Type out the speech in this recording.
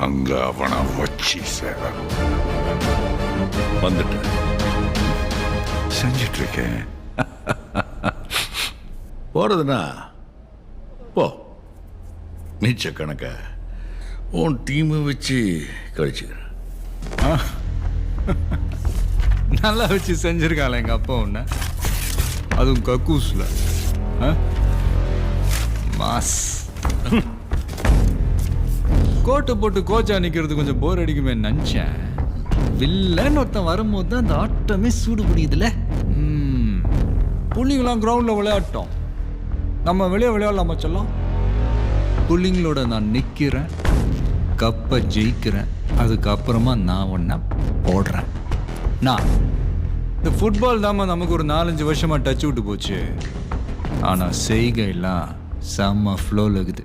அங்க அவனை வச்சு சேர வந்துட்டு செஞ்சிட்டு இருக்கேன். போறதுன்னா போ, மிச்ச கணக்க உன் டீமை வச்சு கழிச்சுக்கிறேன். நல்லா வச்சு செஞ்சிருக்காள எங்க அப்பா உன்ன, அதுவும் கக்கூஸ்ல. மாஸ் கோட்டை போட்டு கோச்சா நிக்கிறது கொஞ்சம் போர் அடிக்குமே நினைச்சேன். வில்லன்னு ஒருத்தன் வரும்போது தான் அந்த ஆட்டமே சூடு பிடிக்குதுல. புள்ளிங்களாம் கிரவுண்ட்ல விளையாட்டோம், நம்ம வெளியே விளையாடலாமா சொல்லலாம். புள்ளிங்களோட நான் நிக்கிறேன், கப்பை ஜெயிக்கிறேன், அதுக்கப்புறமா நான் ஒன்ன போடுறேன். நான் இந்த ஃபுட்பால் தாம நமக்கு ஒரு 4-5 வருஷமா டச் விட்டு போச்சு. ஆனா செய்கையெல்லாம் செம்ம ஃப்ளோல இருக்குது.